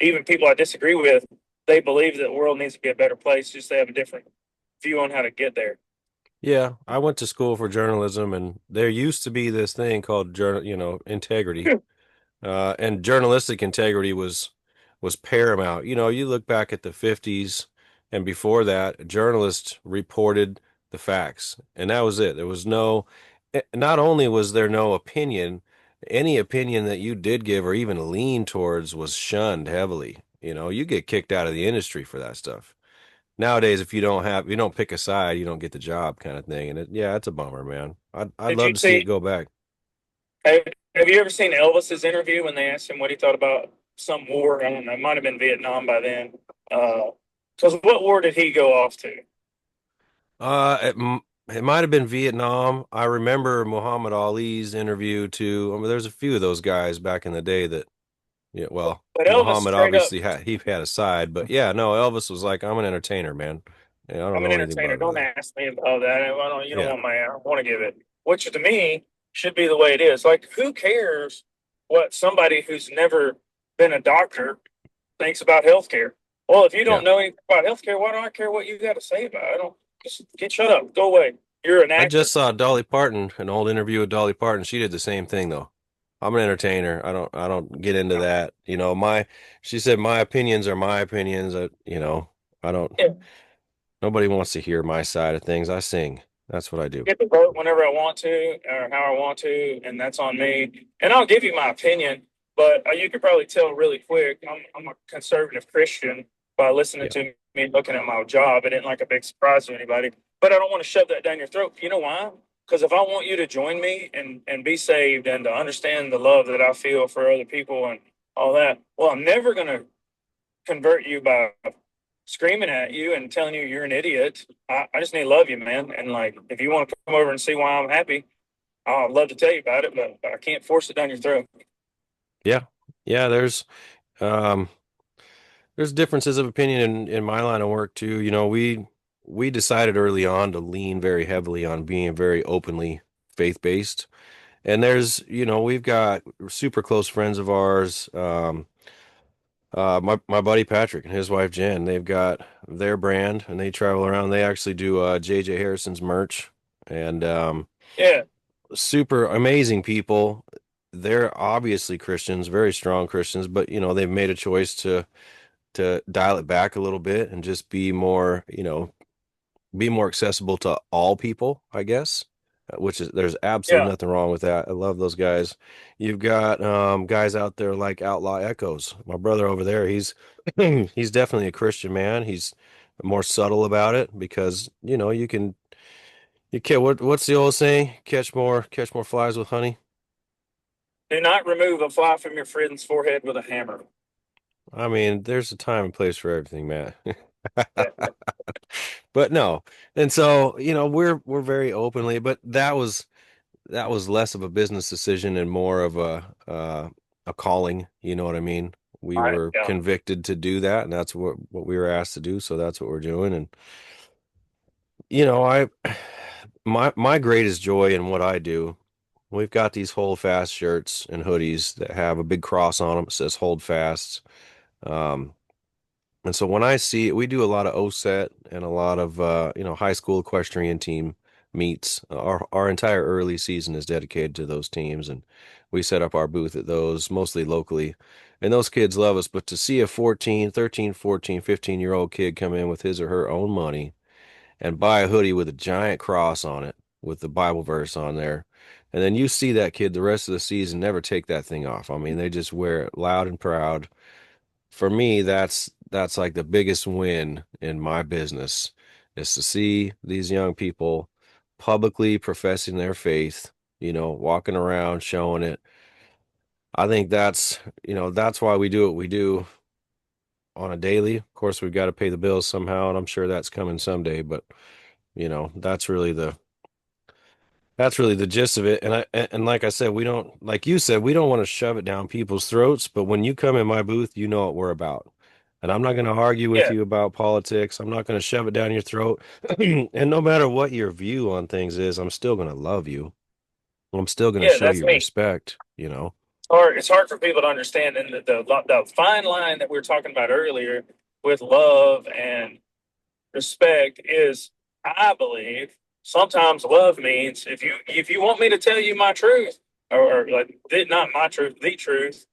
Even people I disagree with, they believe that the world needs to be a better place. Just they have a different view on how to get there. Yeah. I went to school for journalism, and there used to be this thing called integrity. And journalistic integrity was paramount. You look back at the 50s and before that, journalists reported the facts, and that was it. There was no, not only was there no opinion, any opinion that you did give or even lean towards was shunned heavily. You get kicked out of the industry for that stuff. Nowadays, if you don't pick a side, you don't get the job kind of thing. And yeah, it's a bummer, man. I'd Did you love to see it see? go back. Have, have you ever seen Elvis's interview when they asked him what he thought about some war? I don't know. It might have been Vietnam by then. Because what war did he go off to? It might have been Vietnam. I remember Muhammad Ali's interview too. I mean, there's a few of those guys back in the day that, yeah, well, But Elvis Muhammad straight up, obviously he had a side, but yeah, no, Elvis was like, I'm an entertainer, man. Yeah, I don't I'm an know anything entertainer. about Don't everything. ask me about that. You don't Yeah, want my. I want to give it. Which to me should be the way it is. Like, who cares what somebody who's never been a doctor thinks about healthcare? Well, if you yeah. don't know anything about healthcare, why do I care what you got to say about it? I don't. Just get shut up. Go away. You're an I just actor. saw Dolly Parton, an old interview with Dolly Parton. She did the same thing though. I'm an entertainer. I don't get into that. She said my opinions are my opinions. I don't, Yeah, nobody wants to hear my side of things. I sing. That's what I do. get to vote whenever I want to or how I want to, and that's on me. And I'll give you my opinion, but you could probably tell really quick. I'm a conservative Christian by listening Yeah. to me looking at my job. It isn't like a big surprise to anybody, but I don't want to shove that down your throat. You know why? Because if I want you to join me and be saved and to understand the love that I feel for other people and all that, well, I'm never going to convert you by screaming at you and telling you you're an idiot. I just need to love you, man. And like, if you want to come over and see why I'm happy, I'd love to tell you about it, but I can't force it down your throat. Yeah. Yeah, um there's differences of opinion in my line of work too. We decided early on to lean very heavily on being very openly faith-based. And we've got super close friends of ours. My buddy Patrick and his wife Jen, they've got their brand and they travel around. They actually do JJ Harrison's merch and Yeah, super amazing people. They're obviously Christians, very strong Christians, but they've made a choice to dial it back a little bit and just be more accessible to all people, I guess, which is there's absolutely yeah. nothing wrong with that. I love those guys. You've got guys out there like Outlaw Echoes. My brother over there, he's he's definitely a Christian man. He's more subtle about it because you can what's the old saying? Catch more flies with honey. Do not remove a fly from your friend's forehead with a hammer. I mean, there's a time and place for everything, Matt. Yeah, But no. And so, we're very openly, but that was that was less of a business decision and more of a calling, you know what I mean? We All right. were Yeah. convicted to do that, and that's what we were asked to do, so that's what we're doing. And you know, I my greatest joy in what I do, we've got these hold fast shirts and hoodies that have a big cross on them that says hold fast. Um, and so when I see we do a lot of OSET and a lot of high school equestrian team meets. Our entire early season is dedicated to those teams, and we set up our booth at those mostly locally. And those kids love us, but to see a 14, 13, 14, 15-year-old kid come in with his or her own money and buy a hoodie with a giant cross on it with the Bible verse on there. And then you see that kid the rest of the season never take that thing off. I mean, they just wear it loud and proud. For me, that's like the biggest win in my business is to see these young people publicly professing their faith, walking around showing it. I think that's why we do what we do on a daily. Of course, we've got to pay the bills somehow, and I'm sure that's coming someday, but that's really the gist of it. And like I said, we don't like you said, we don't want to shove it down people's throats, but when you come in my booth, you know what we're about. And I'm not going to argue with Yeah. you about politics. I'm not going to shove it down your throat. And no matter what your view on things is, I'm still going to love you. I'm still going to Yeah. show That's you me. respect. It's hard for people to understand, and the fine line that we were talking about earlier with love and respect is, I believe, sometimes love means if you want me to tell you my truth, or like not my truth, the truth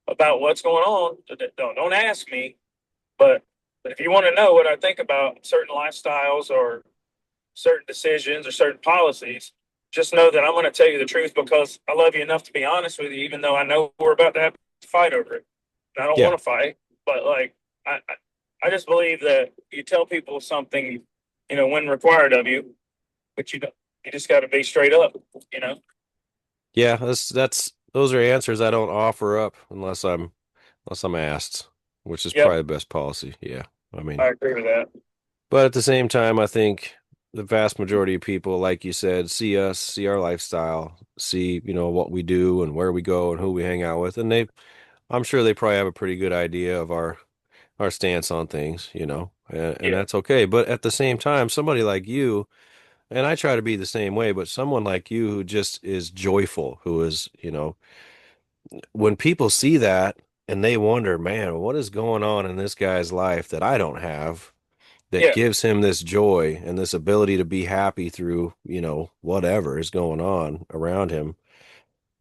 about what's going on, don't ask me. But if you want to know what I think about certain lifestyles or certain decisions or certain policies, just know that I'm going to tell you the truth because I love you enough to be honest with you, even though I know we're about to have to fight over it. And I don't Yeah. want to fight, but like I just believe that you tell people something, when required of you, but you just got to be straight up, you know. Yeah, those are answers I don't offer up unless I'm asked, which is Yep, probably the best policy. Yeah. I mean, I agree with that. but at the same time, I think the vast majority of people, like you said, see us, see our lifestyle, see, what we do and where we go and who we hang out with. And I'm sure they probably have a pretty good idea of our stance on things, and Yeah, that's okay. But at the same time, somebody like you, and I try to be the same way, but someone like you who just is joyful, who is, when people see that and they wonder, man, what is going on in this guy's life that I don't have? That yeah, gives him this joy and this ability to be happy through, whatever is going on around him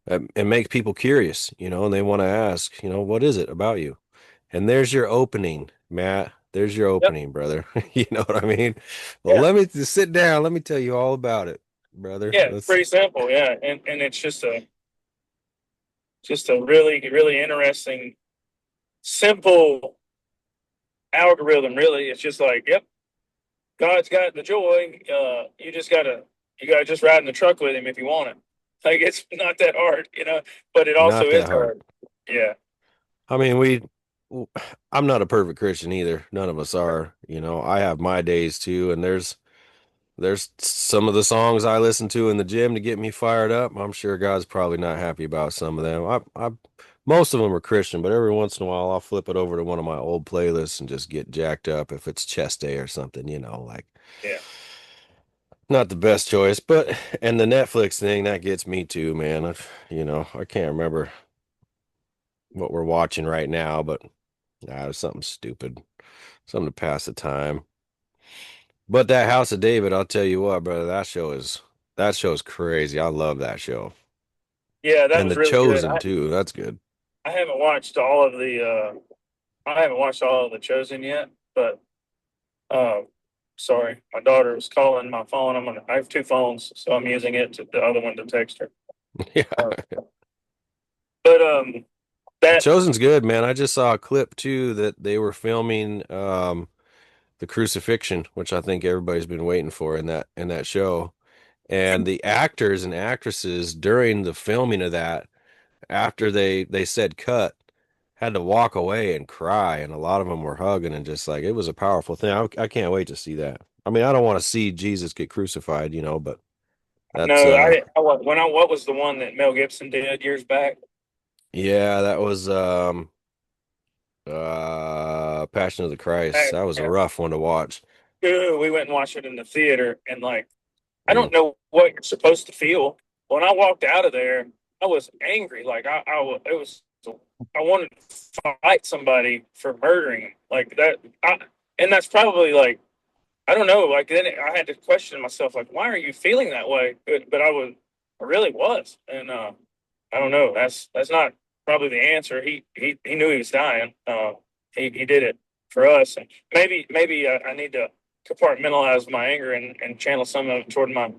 and make people curious, and they want to ask, what is it about you? And there's your opening, Matt. There's your yep, opening, brother. You know what I mean? Well, yeah, let me just sit down. Let me tell you all about it, brother. yeah. Let's, Pretty simple, yeah, and it's just a really really interesting, simple algorithm. Really, it's just like, yep, God's got the joy. You gotta just ride in the truck with him if you want it. Like it's not that hard. But it also not is that hard. hard. Yeah, I mean, I'm not a perfect Christian either. None of us are. I have my days too, and there's some of the songs I listen to in the gym to get me fired up. I'm sure God's probably not happy about some of them. Most of them are Christian, but every once in a while I'll flip it over to one of my old playlists and just get jacked up if it's chest day or something, like yeah, not the best choice, but and the Netflix thing that gets me too, man. I can't remember what we're watching right now, but it's something stupid, something to pass the time. But that House of David, I'll tell you what, brother, that show's crazy. I love that show. yeah. That And was The really good. Chosen too. That's good. I haven't watched all of the. I haven't watched all of the Chosen yet, but um, sorry, my daughter was calling my phone. I have two phones, so I'm using the other one to text her. Yeah. Uh, but that Chosen's good, man. I just saw a clip too that they were filming the crucifixion, which I think everybody's been waiting for in that show. And the actors and actresses during the filming of that, after they said cut, had to walk away and cry, and a lot of them were hugging and just like it was a powerful thing. I can't wait to see that. I mean, I don't want to see Jesus get crucified, but That's No, what was the one that Mel Gibson did years back? yeah, that was Passion of the Christ. That was a Yeah. rough one to watch. We went and watched it in the theater, and like I Mm, don't know what you're supposed to feel. When I walked out of there, I was angry. Like it was, I wanted to fight somebody for murdering him. Like that, and that's probably like, I don't know. Like then I had to question myself, like, why are you feeling that way? But I really was, and I don't know. That's not probably the answer. He knew he was dying. He did it for us, and maybe I need to compartmentalize my anger and channel some of it toward my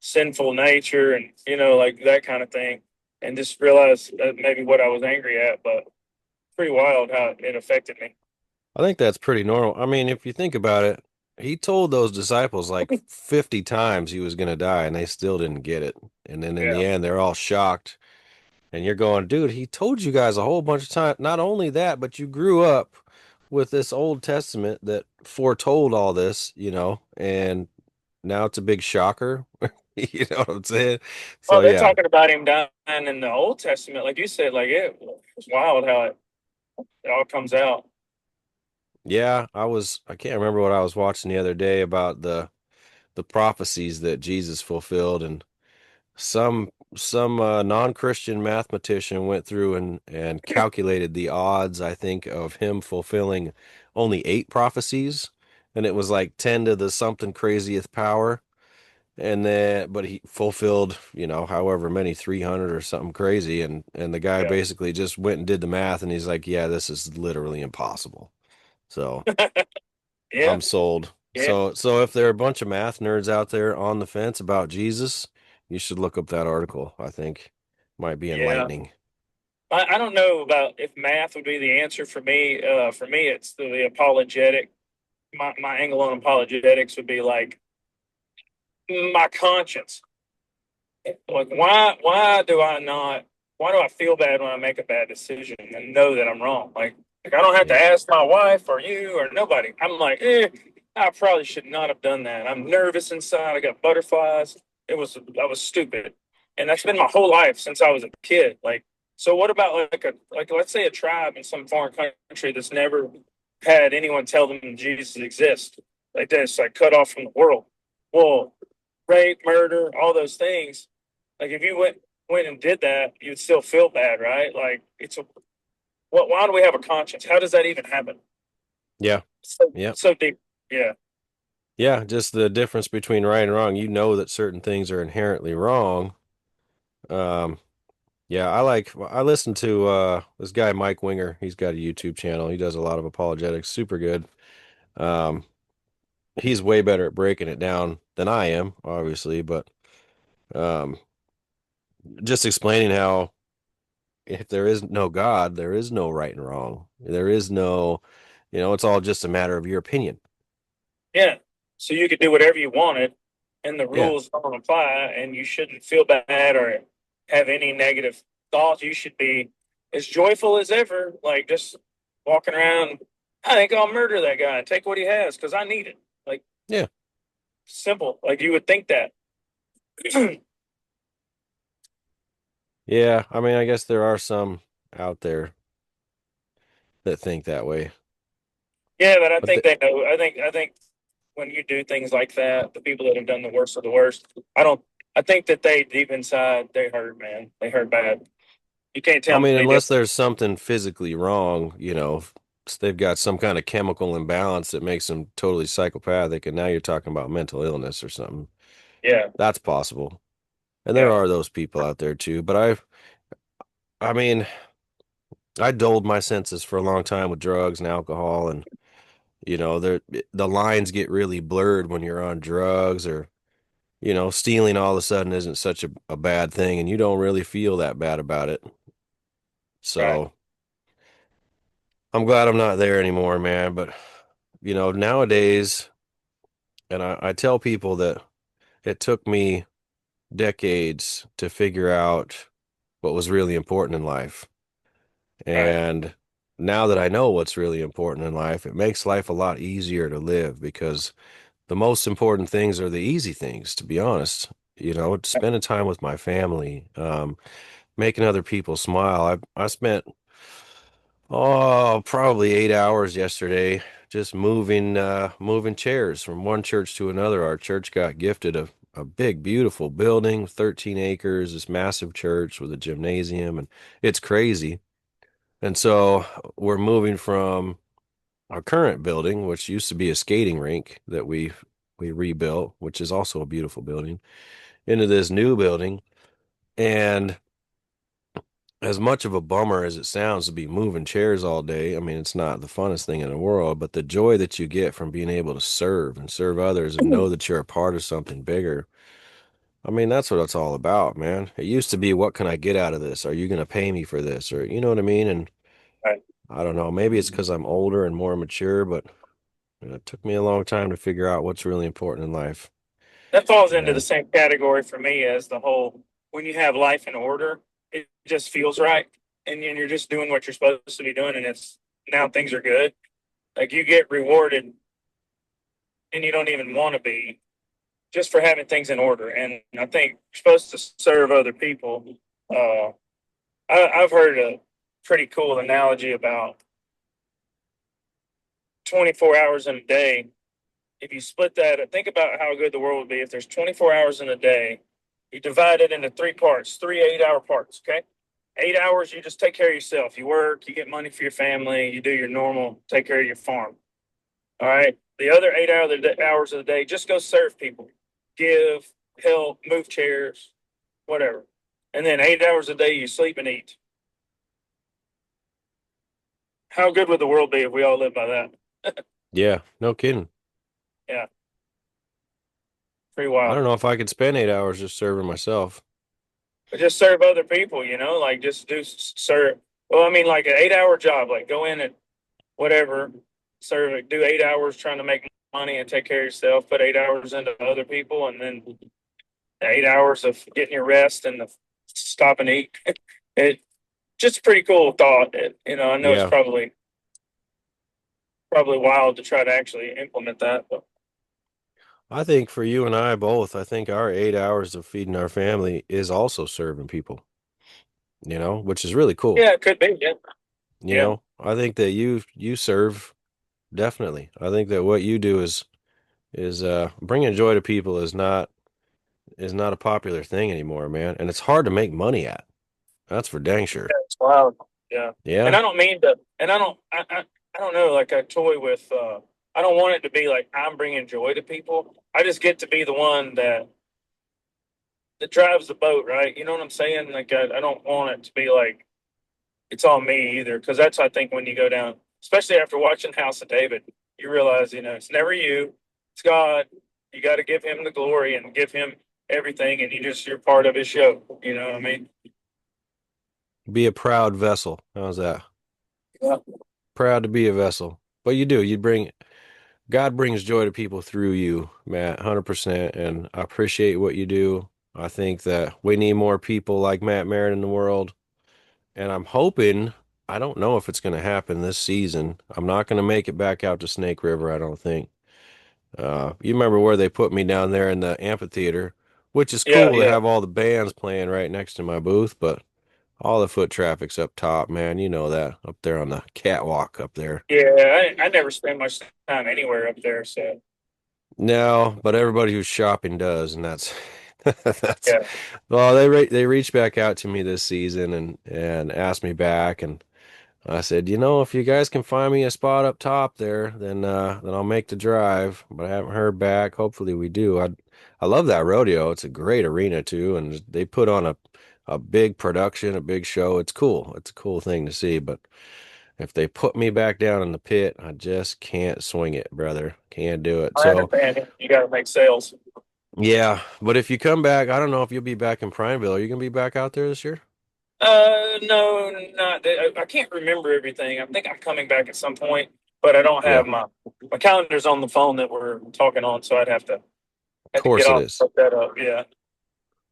sinful nature, and like that kind of thing, and just realize that maybe what I was angry at, but pretty wild how it affected me. I think that's pretty normal. I mean, if you think about it, he told those disciples like 50 times he was going to die, and they still didn't get it. And then in Yeah, the end, they're all shocked. And you're going, dude, he told you guys a whole bunch of times. Not only that, but you grew up with this Old Testament that foretold all this, and now it's a big shocker. You know what I'm saying? So well, they're yeah. talking about him dying in the Old Testament, like you said. Like it was wild how it all comes out. Yeah, I can't remember what I was watching the other day about the prophecies that Jesus fulfilled, and some non-Christian mathematician went through and calculated the odds, I think, of him fulfilling only 8 prophecies, and it was like 10 to the something craziest power. And then, but he fulfilled, however many, 300 or something crazy, and the guy Yeah, basically just went and did the math, and he's like, yeah, this is literally impossible. So yeah, I'm sold. yeah, So if there are a bunch of math nerds out there on the fence about Jesus, you should look up that article. I think might be yeah. enlightening. I don't know about if math would be the answer for me. For me, it's the apologetic. My angle on apologetics would be like my conscience. Like why do I feel bad when I make a bad decision and know that I'm wrong? Like I don't have to Yeah. ask my wife or you or nobody. I'm like, I probably should not have done that. I'm nervous inside. I got butterflies. I was stupid. And that's been my whole life since I was a kid. Like, so what about like let's say a tribe in some foreign country that's never had anyone tell them Jesus exists. Like this, like cut off from the world. Well, rape, murder, all those things. Like if you went and did that, you'd still feel bad, right? Like why do we have a conscience? How does that even happen? Yeah. So Yeah. so deep. Yeah. Yeah. Just the difference between right and wrong. You know that certain things are inherently wrong. Um, yeah, I listen to this guy Mike Winger. He's got a YouTube channel. He does a lot of apologetics, super good. Um, he's way better at breaking it down than I am, obviously, but um just explaining how if there is no God, there is no right and wrong. There is no, it's all just a matter of your opinion. Yeah. So you could do whatever you wanted and the Yeah. rules don't apply and you shouldn't feel bad or have any negative thoughts. You should be as joyful as ever, like just walking around. I think I'll murder that guy and take what he has because I need it. Like Yeah. simple. Like you would think that. Yeah. I mean, I guess there are some out there that think that way. Yeah, but I But think they know. I think when you do things like that, the people that have done the worst of the worst, I don't. I think that they deep inside they hurt, man. They hurt bad. You can't I tell them mean, any different. unless there's something physically wrong, they've got some kind of chemical imbalance that makes them totally psychopathic, and now you're talking about mental illness or something. Yeah, That's possible. And there yeah, are those people out there too. But I mean, I dulled my senses for a long time with drugs and alcohol, and the lines get really blurred when you're on drugs, or stealing all of a sudden isn't such a bad thing, and you don't really feel that bad about it. right. So I'm glad I'm not there anymore, man. But nowadays, and I tell people that it took me decades to figure out what was really important in life. Right. And now that I know what's really important in life, it makes life a lot easier to live, because the most important things are the easy things, to be honest. spending time with my family, making other people smile. I spent probably 8 hours yesterday just moving chairs from one church to another. Our church got gifted a big, beautiful building, 13 acres, this massive church with a gymnasium, and it's crazy. And so we're moving from our current building, which used to be a skating rink that we rebuilt, which is also a beautiful building, into this new building. And as much of a bummer as it sounds to be moving chairs all day, I mean, it's not the funnest thing in the world, but the joy that you get from being able to serve and serve others and know that you're a part of something bigger. I mean, that's what it's all about, man. It used to be, what can I get out of this? Are you going to pay me for this? Or, you know what I mean? And Right. I don't know, maybe it's because I'm older and more mature, but it took me a long time to figure out what's really important in life. That falls into the And same category for me as the whole when you have life in order, it just feels right. And you're just doing what you're supposed to be doing, and it's now things are good. Like you get rewarded and you don't even want to be just for having things in order. And I think you're supposed to serve other people. Uh, I've heard a pretty cool analogy about 24 hours in a day. If you split that, think about how good the world would be if there's 24 hours in a day. You divide it into three parts, three 8 hour parts. Okay. 8 hours, you just take care of yourself. You work, you get money for your family, you do your normal, take care of your farm. All right. The other 8 hours of the day, just go serve people, give, help, move chairs, whatever. And then 8 hours a day, you sleep and eat. How good would the world be if we all lived by that? yeah, no kidding. Yeah, pretty I wild. don't know if I could spend 8 hours just serving myself. But just serve other people, like just do serve. Well, I mean, like an 8 hour job, like go in and whatever, serve, do 8 hours trying to make money and take care of yourself, put 8 hours into other people, and then 8 hours of getting your rest and the stop and eat. It just a pretty cool thought. I know it's Yeah. probably wild to try to actually implement that, but I think for you and I both, I think our 8 hours of feeding our family is also serving people, which is really cool. yeah, it could be. Yeah, yeah, I think that you serve definitely. I think that what you do is bringing joy to people is not a popular thing anymore, man. And it's hard to make money at. That's for dang sure. it's wild. Yeah, and Yeah. I don't mean to, and I don't know. Like I toy with. I don't want it to be like I'm bringing joy to people. I just get to be the one that drives the boat, right? You know what I'm saying? Like I don't want it to be like it's all me either, because that's I think when you go down, especially after watching House of David, you realize it's never you, it's God. You got to give Him the glory and give Him everything, and you're part of His show. You know what I mean? Be a proud vessel. How's that? Yeah. Proud to be a vessel. But you do. God brings joy to people through you, Matt, 100%. And I appreciate what you do. I think that we need more people like Matt Merritt in the world. And I'm hoping, I don't know if it's going to happen this season. I'm not going to make it back out to Snake River, I don't think. You remember where they put me down there in the amphitheater, which is Yeah, cool to yeah, have all the bands playing right next to my booth, but all the foot traffic's up top, man. You know that up there on the catwalk up there. yeah. I never spend much time anywhere up there, so No, but everybody who's shopping does, and that's that's yeah, well, they reached back out to me this season and asked me back, and I said, if you guys can find me a spot up top there, then I'll make the drive. But I haven't heard back. Hopefully we do. I love that rodeo. It's a great arena too, and they put on a big production, a big show. It's cool. It's a cool thing to see, but if they put me back down in the pit, I just can't swing it, brother. Can't do it. I So, understand it. You got to make sales. yeah, but if you come back, I don't know if you'll be back in Prineville. Are you gonna be back out there this year? No, not. I can't remember everything. I think I'm coming back at some point, but I don't Yeah, have my calendar's on the phone that we're talking on, so I'd of have to get course it off is. and look that up. Yeah,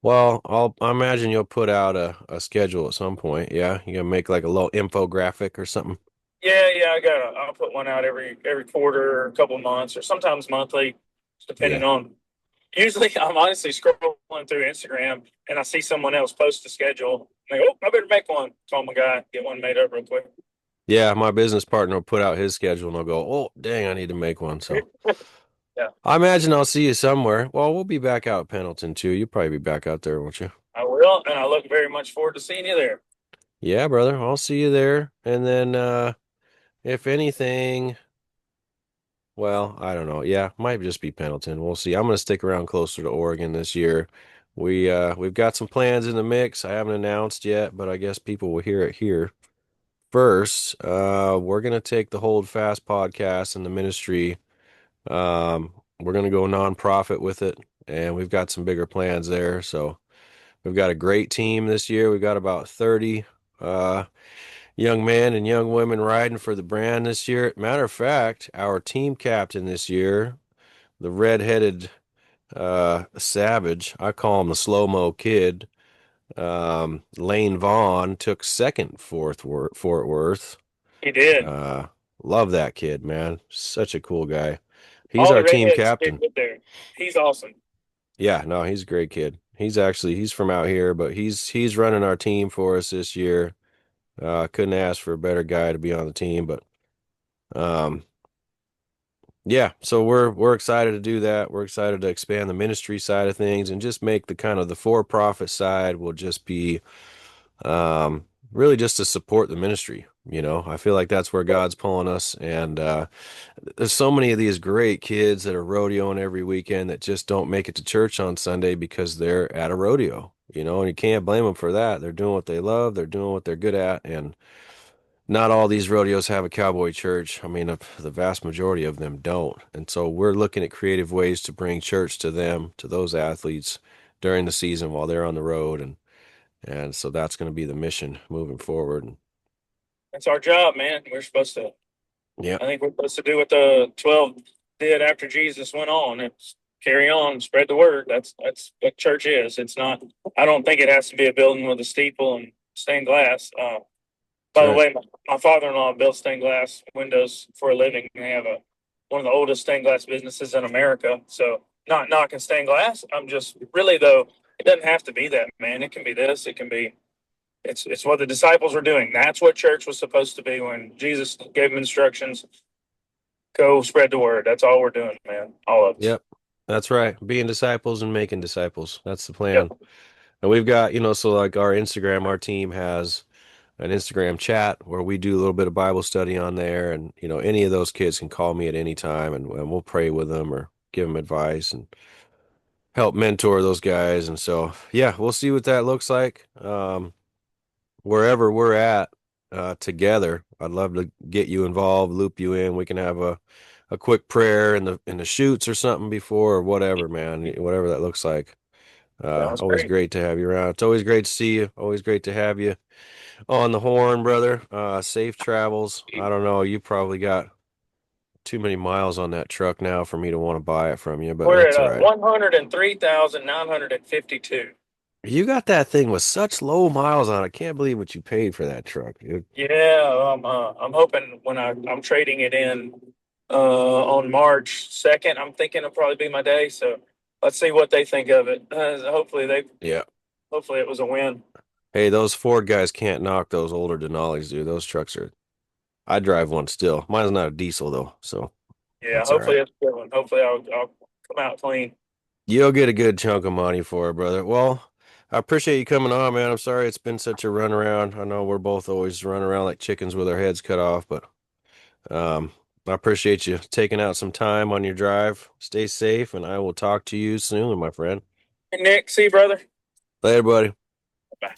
Well, I imagine you'll put out a schedule at some point. Yeah, you gonna make like a little infographic or something. yeah, yeah. I'll put one out every quarter, or a couple months, or sometimes monthly, Yeah. depending on Usually, I'm honestly scrolling through Instagram and I see someone else post a schedule. I'm like, oh, I better make one. Call my guy, get one made up real quick. Yeah, my business partner will put out his schedule and I'll go, oh, dang, I need to make one. So Yeah, I imagine I'll see you somewhere. Well, we'll be back out Pendleton too. You'll probably be back out there, won't you? I will, and I look very much forward to seeing you there. Yeah, brother. I'll see you there. And then if anything, well, I don't know. Yeah, might just be Pendleton. We'll see. I'm gonna stick around closer to Oregon this year. We've got some plans in the mix. I haven't announced yet, but I guess people will hear it here first. We're gonna take the Hold Fast podcast and the ministry. We're gonna go nonprofit with it, and we've got some bigger plans there. So we've got a great team this year. We've got about 30 uh young men and young women riding for the brand this year. Matter of fact, our team captain this year, the red-headed savage, I call him the slow-mo kid, Lane Vaughn, took second Fort Worth. He did. Uh, love that kid, man. Such a cool guy. He's All the our team redheads get captain. good there. He's awesome. Yeah, no, he's a great kid. He's from out here, but he's running our team for us this year. Couldn't ask for a better guy to be on the team, but um yeah, so we're excited to do that. We're excited to expand the ministry side of things and just make the kind of the for-profit side will just be really just to support the ministry. I feel like that's where God's pulling us, and there's so many of these great kids that are rodeoing every weekend that just don't make it to church on Sunday because they're at a rodeo, and you can't blame them for that. They're doing what they love, they're doing what they're good at, and not all these rodeos have a cowboy church. I mean, the vast majority of them don't. And so we're looking at creative ways to bring church to them, to those athletes during the season while they're on the road. And so that's going to be the mission moving forward. And That's our job, man. We're supposed to. yeah, I think we're supposed to do what the 12 did after Jesus went on. It's carry on, spread the word. That's what church is. It's not. I don't think it has to be a building with a steeple and stained glass. that's By the right. way, my father-in-law built stained glass windows for a living. They have one of the oldest stained glass businesses in America. So not knocking stained glass. I'm just really though. It doesn't have to be that, man. It can be this. It can be. It's what the disciples were doing. That's what church was supposed to be when Jesus gave them instructions. Go spread the word. That's all we're doing, man. All of us. Yep. That's right. Being disciples and making disciples. That's the Yep. plan. And we've got, so like our Instagram, our team has an Instagram chat where we do a little bit of Bible study on there. And, any of those kids can call me at any time and we'll pray with them or give them advice and help mentor those guys. And so, yeah, we'll see what that looks like. Wherever we're at together, I'd love to get you involved, loop you in. We can have a quick prayer in the shoots or something before or whatever, man, whatever that looks like. Sounds Always great. great to have you around. It's always great to see you. Always great to have you on the horn, brother. Safe travels. I don't know. You probably got too many miles on that truck now for me to want to buy it from you, but We're that's at all right. 103,952. You got that thing with such low miles on it. I can't believe what you paid for that truck, dude. Yeah, I'm hoping when I'm trading it in on March 2nd, I'm thinking it'll probably be my day. So let's see what they think of it. Yeah. Hopefully it was a win. Hey, those Ford guys can't knock those older Denali's, dude. Those trucks are. I drive one still. Mine's not a diesel though, so Yeah, that's all hopefully right. it's a good one. Hopefully I'll come out clean. You'll get a good chunk of money for it, brother. Well, I appreciate you coming on, man. I'm sorry it's been such a runaround. I know we're both always running around like chickens with our heads cut off, but um, I appreciate you taking out some time on your drive. Stay safe, and I will talk to you soon, my friend. Hey, Nick, see you, brother. Later, buddy. Bye.